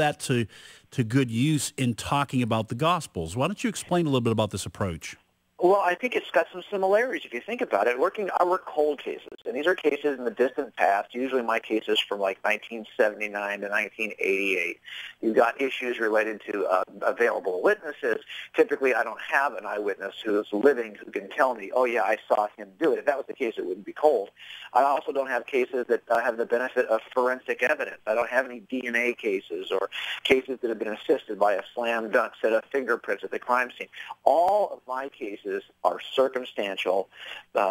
that to good use in talking about the Gospels. Why don't you explain a little bit about this approach? Well, I think it's got some similarities if you think about it. I work cold cases, and these are cases in the distant past. Usually my cases from like 1979 to 1988. You've got issues related to available witnesses. Typically, I don't have an eyewitness who is living who can tell me, oh, yeah, I saw him do it. If that was the case, it wouldn't be cold. I also don't have cases that have the benefit of forensic evidence. I don't have any DNA cases or cases that have been assisted by a slam dunk set of fingerprints at the crime scene. All of my cases are circumstantial,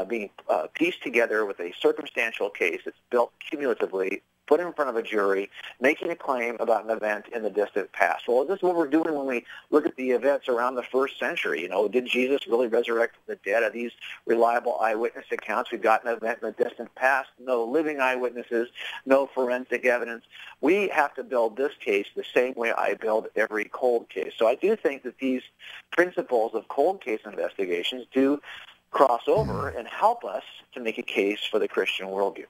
being pieced together with a circumstantial case that's built cumulatively, put in front of a jury, making a claim about an event in the distant past. Well, this is what we're doing when we look at the events around the first century. You know, did Jesus really resurrect the dead? Are these reliable eyewitness accounts? We've got an event in the distant past, no living eyewitnesses, no forensic evidence. We have to build this case the same way I build every cold case. So I do think that these principles of cold case investigations do cross over and help us to make a case for the Christian worldview.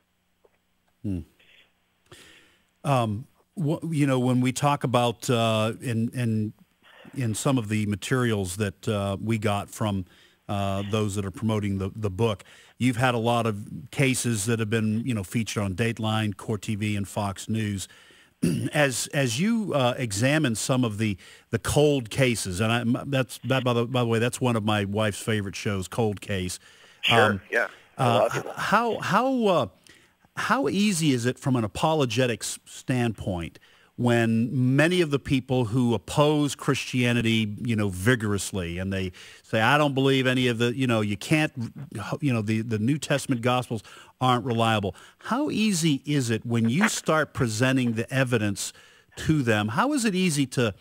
You know, when we talk about in some of the materials that we got from those that are promoting the book, you've had a lot of cases that have been, you know, featured on Dateline, Court TV, and Fox News. As you examine some of the cold cases, and by the way, that's one of my wife's favorite shows, Cold Case. Sure, yeah. How easy is it from an apologetics standpoint when many of the people who oppose Christianity, you know, vigorously, and they say, I don't believe any of the, you know, you can't, you know, the New Testament Gospels aren't reliable. How easy is it when you start presenting the evidence to them? How is it easy to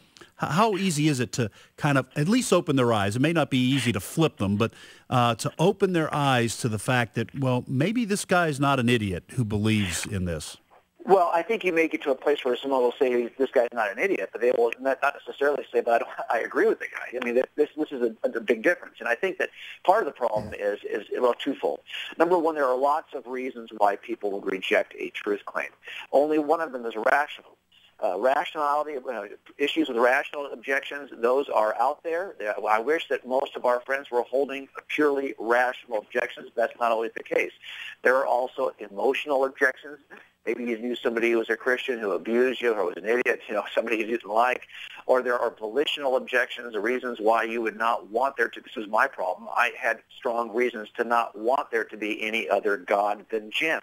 kind of at least open their eyes? It may not be easy to flip them, but to open their eyes to the fact that, well, maybe this guy's not an idiot who believes in this. Well, I think you may get to a place where someone will say this guy's not an idiot, but they will not necessarily say, but I agree with the guy. I mean, this is a big difference. And I think that part of the problem is well, twofold. Number one, there are lots of reasons why people will reject a truth claim. Only one of them is rational. Rationality, issues with rational objections, those are out there. I wish that most of our friends were holding purely rational objections. That's not always the case. There are also emotional objections. Maybe you knew somebody who was a Christian who abused you or was an idiot, you know, somebody you didn't like. Or there are volitional objections, or reasons why you would not want there to, this was my problem. I had strong reasons to not want there to be any other God than Jim.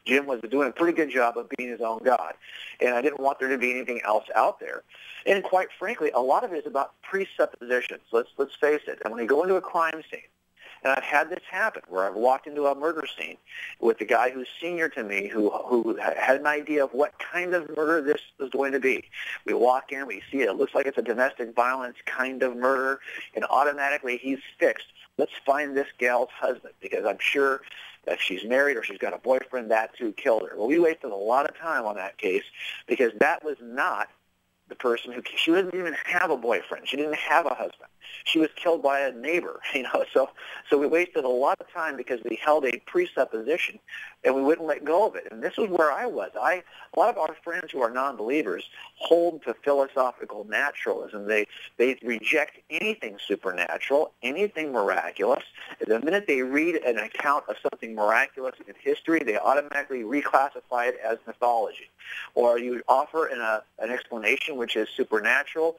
Jim was doing a pretty good job of being his own God, and I didn't want there to be anything else out there. And quite frankly, a lot of it is about presuppositions. Let's face it. And when you go into a crime scene, and I've had this happen where I've walked into a murder scene with the guy who's senior to me who had an idea of what kind of murder this was going to be. We walk in, we see it. It looks like it's a domestic violence kind of murder, and automatically he's fixed. Let's find this gal's husband, because I'm sure if she's married or she's got a boyfriend, that's who killed her. Well, we wasted a lot of time on that case because that was not the person who, she didn't even have a boyfriend. She didn't have a husband. She was killed by a neighbor, you know. So we wasted a lot of time because we held a presupposition and we wouldn't let go of it. And this is where I was. A lot of our friends who are non-believers hold to philosophical naturalism. They reject anything supernatural, anything miraculous. The minute they read an account of something miraculous in history, they automatically reclassify it as mythology. Or you offer an explanation which is supernatural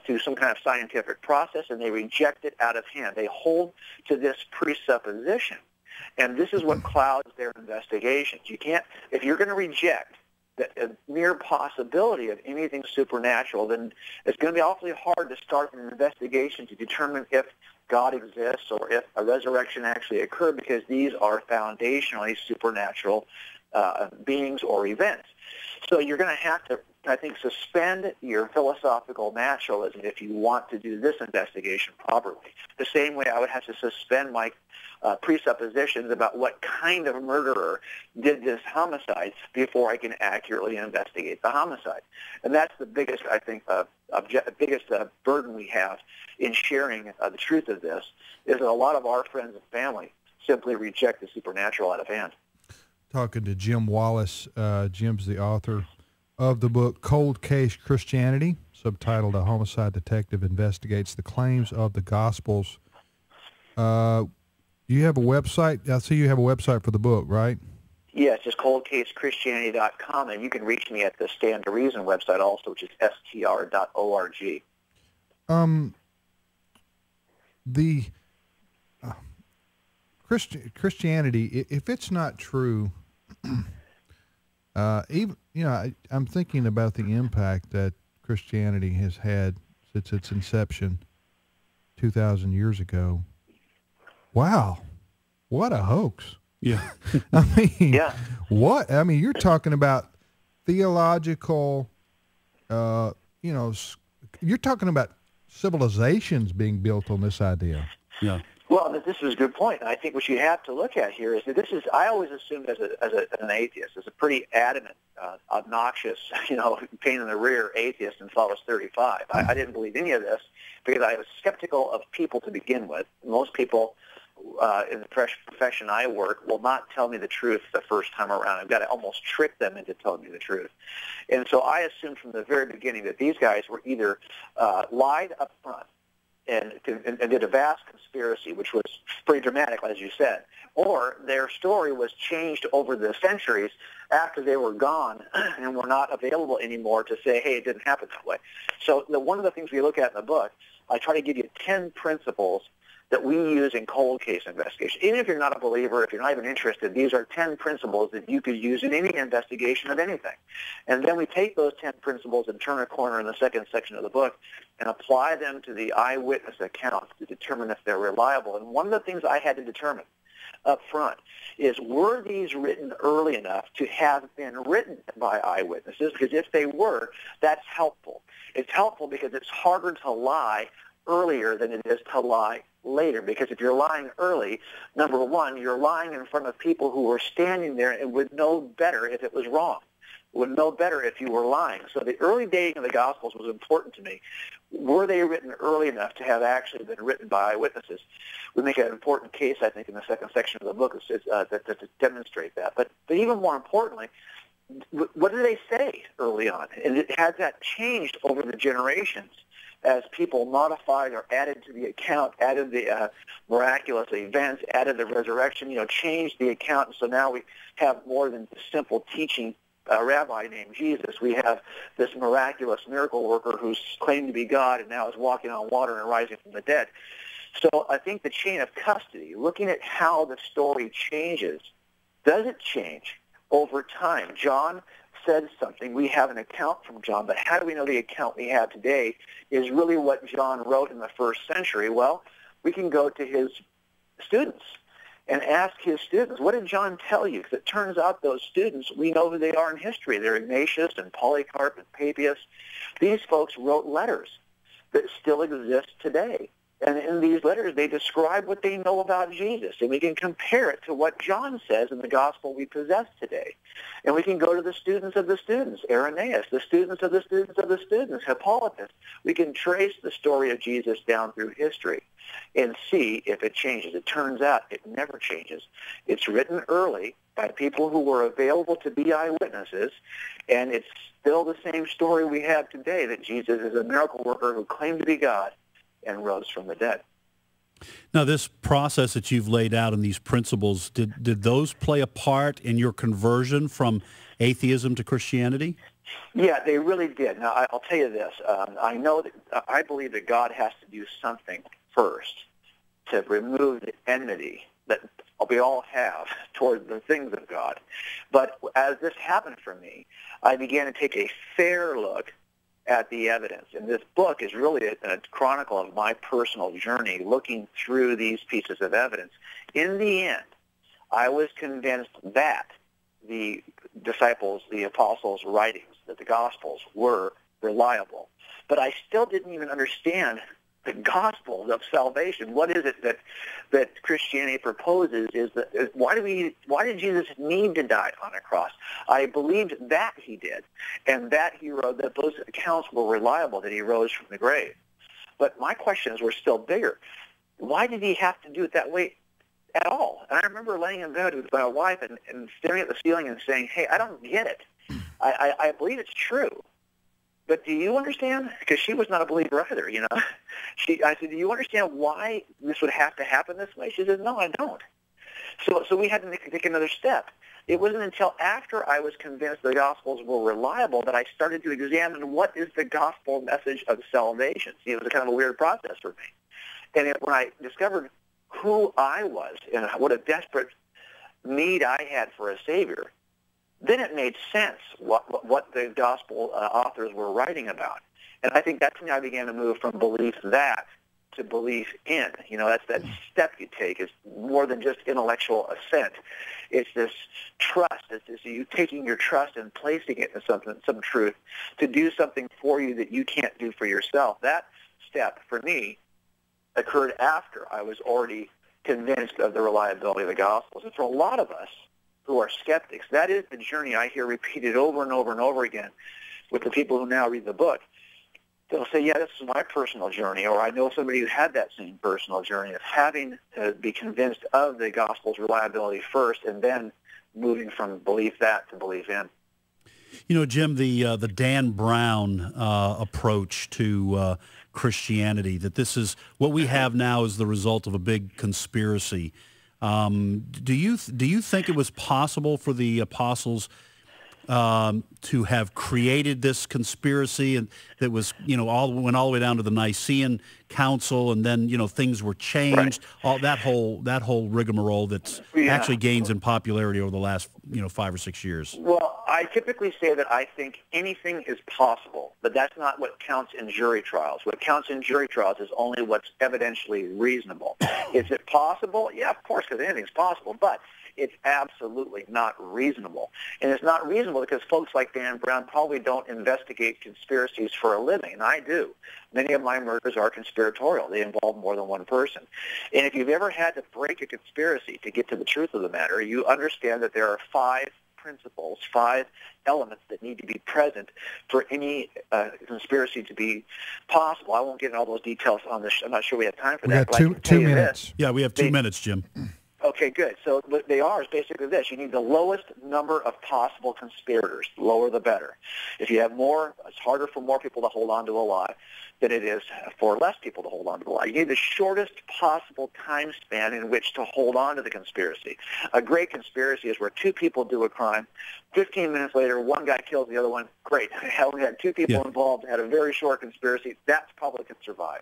through some kind of scientific process, and they reject it out of hand. They hold to this presupposition. And this is what clouds their investigations. You can't, if you're going to reject the mere possibility of anything supernatural, then it's going to be awfully hard to start an investigation to determine if God exists or if a resurrection actually occurred, because these are foundationally supernatural beings or events. So you're going to have to, I think, suspend your philosophical naturalism if you want to do this investigation properly. The same way I would have to suspend my presuppositions about what kind of murderer did this homicide before I can accurately investigate the homicide. And that's the biggest, I think, biggest burden we have in sharing the truth of this, is that a lot of our friends and family simply reject the supernatural out of hand. Talking to Jim Wallace. Jim's the author of the book Cold Case Christianity, subtitled A Homicide Detective Investigates the Claims of the Gospels. You have a website? I see you have a website for the book, right? Yes, just coldcasechristianity.com, and you can reach me at the Stand to Reason website also, which is str.org. The Christianity, if it's not true, even I'm thinking about the impact that Christianity has had since its inception 2,000 years ago. Wow, what a hoax! Yeah, I mean, Yeah. what? I mean, you're talking about theological, you're talking about civilizations being built on this idea. yeah. Well, this is a good point. I think what you have to look at here is that this is, I always assumed as an atheist, as a pretty adamant, obnoxious, pain in the rear atheist until I was 35. I didn't believe any of this because I was skeptical of people to begin with. Most people in the profession I work will not tell me the truth the first time around. I've got to almost trick them into telling me the truth. And so I assumed from the very beginning that these guys were either lied up front and did a vast conspiracy, which was pretty dramatic, as you said, or their story was changed over the centuries after they were gone and were not available anymore to say, hey, it didn't happen that way. So one of the things we look at in the book, I try to give you 10 principles that we use in cold case investigation. Even if you're not a believer, if you're not even interested, these are 10 principles that you could use in any investigation of anything. And then we take those 10 principles and turn a corner in the second section of the book and apply them to the eyewitness accounts to determine if they're reliable. And one of the things I had to determine up front is, were these written early enough to have been written by eyewitnesses? Because if they were, that's helpful. It's helpful because it's harder to lie earlier than it is to lie later, because if you're lying early, number one, you're lying in front of people who were standing there and would know better if it was wrong, would know better if you were lying. So the early dating of the Gospels was important to me. Were they written early enough to have actually been written by eyewitnesses? We make an important case, I think, in the second section of the book to demonstrate that. But even more importantly, what do they say early on? And has that changed over the generations as people modified or added to the account, added the miraculous events, added the resurrection, changed the account, and so now we have more than the simple teaching rabbi named Jesus. We have this miraculous miracle worker who's claimed to be God and now is walking on water and rising from the dead. So I think the chain of custody, looking at how the story changes, does it change over time? John said something. We have an account from John, but how do we know the account we have today is really what John wrote in the first century? Well, we can go to his students and ask his students, what did John tell you? Because it turns out those students, we know who they are in history. They're Ignatius and Polycarp and Papias. These folks wrote letters that still exist today. And in these letters, they describe what they know about Jesus. And we can compare it to what John says in the gospel we possess today. And we can go to the students of the students, Irenaeus, the students of the students of the students, Hippolytus. We can trace the story of Jesus down through history and see if it changes. It turns out it never changes. It's written early by people who were available to be eyewitnesses, and it's still the same story we have today, that Jesus is a miracle worker who claimed to be God and rose from the dead. Now, this process that you've laid out and these principles, did those play a part in your conversion from atheism to Christianity? Yeah, they really did. Now, I'll tell you this. I believe that God has to do something first to remove the enmity that we all have toward the things of God. But as this happened for me, I began to take a fair look at the evidence. And this book is really a chronicle of my personal journey looking through these pieces of evidence. In the end, I was convinced that the disciples, the apostles' writings, that the Gospels were reliable. But I still didn't even understand the gospel of salvation. What is it that Christianity proposes? Why did Jesus need to die on a cross? I believed that he did, and that he wrote, that those accounts were reliable, that he rose from the grave. But my questions were still bigger. Why did he have to do it that way at all? And I remember laying in bed with my wife and staring at the ceiling and saying, hey, I don't get it. I believe it's true. But do you understand? Because she was not a believer either, you know. I said, do you understand why this would have to happen this way? She said, no, I don't. So we had to take another step. It wasn't until after I was convinced the Gospels were reliable that I started to examine what is the gospel message of salvation. See, it was a kind of a weird process for me. And when I discovered who I was and what a desperate need I had for a Savior, then it made sense what the gospel authors were writing about. And I think that's when I began to move from belief that to belief in. You know, that's that step you take. It's more than just intellectual assent. It's this trust. It's this, you taking your trust and placing it in some truth to do something for you that you can't do for yourself. That step, for me, occurred after I was already convinced of the reliability of the Gospels. And for a lot of us who are skeptics, that is the journey I hear repeated over and over and over again with the people who now read the book. They'll say, yeah, this is my personal journey, or I know somebody who had that same personal journey of having to be convinced of the Gospel's reliability first and then moving from belief that to belief in. You know, Jim, the Dan Brown approach to Christianity, that this is what we have now is the result of a big conspiracy. Do you think it was possible for the apostles to have created this conspiracy, and that was, you know, went all the way down to the Nicene Council, and then, you know, things were changed, right. All that whole rigmarole that's actually gains in popularity over the last, you know, 5 or 6 years? Well, I typically say that I think anything is possible, but that's not what counts in jury trials. What counts in jury trials is only what's evidentially reasonable. Is it possible? Yeah, of course, because anything's possible, but it's absolutely not reasonable. And it's not reasonable because folks like Dan Brown probably don't investigate conspiracies for a living, and I do. Many of my murders are conspiratorial. They involve more than one person. And if you've ever had to break a conspiracy to get to the truth of the matter, you understand that there are 5 principles, 5 elements that need to be present for any conspiracy to be possible. I won't get into all those details on this. I'm not sure we have time for that. We have two minutes. Yeah, we have 2 minutes, Jim. Okay, good. So what they are is basically this. You need the lowest number of possible conspirators. The lower the better. If you have more, it's harder for more people to hold on to a lie than it is for less people to hold on to a lie. You need the shortest possible time span in which to hold on to the conspiracy. A great conspiracy is where 2 people do a crime. 15 minutes later, one guy kills the other one. Great. We had 2 people involved, had a very short conspiracy. That's probably can survive.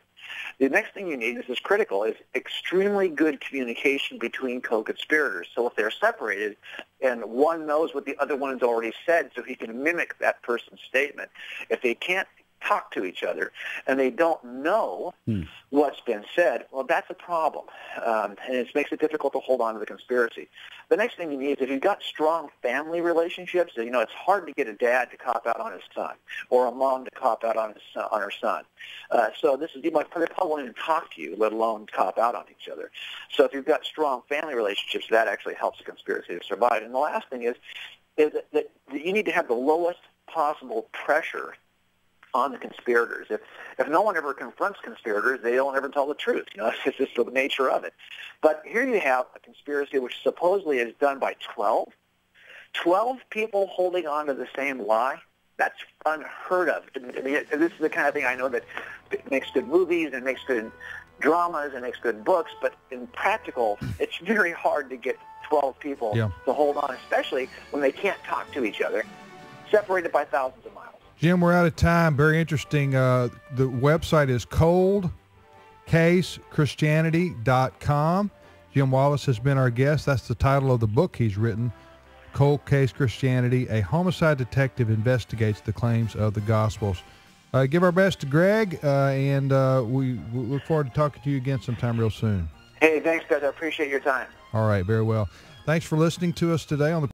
The next thing you need, this is critical, is extremely good communication between co-conspirators. So if they're separated and one knows what the other one has already said so he can mimic that person's statement, if they can't talk to each other and they don't know what's been said, well, that's a problem. And it makes it difficult to hold on to the conspiracy. The next thing you need is if you've got strong family relationships, you know, it's hard to get a dad to cop out on his son or a mom to cop out on her son. So this is, you might probably won't even talk to you, let alone cop out on each other. So if you've got strong family relationships, that actually helps the conspiracy to survive. And the last thing is that you need to have the lowest possible pressure on the conspirators. If no one ever confronts conspirators, they don't ever tell the truth. You know, it's just the nature of it. But here you have a conspiracy which supposedly is done by 12 people holding on to the same lie. That's unheard of. I mean, this is the kind of thing I know that makes good movies and makes good dramas and makes good books, but in practical, it's very hard to get 12 people to hold on, especially when they can't talk to each other, separated by thousands of miles. Jim, we're out of time. Very interesting. The website is coldcasechristianity.com. Jim Wallace has been our guest. That's the title of the book he's written, Cold Case Christianity, a homicide detective investigates the claims of the Gospels. Give our best to Greg, and we look forward to talking to you again sometime real soon. Hey, thanks, guys. I appreciate your time. All right, very well. Thanks for listening to us today on the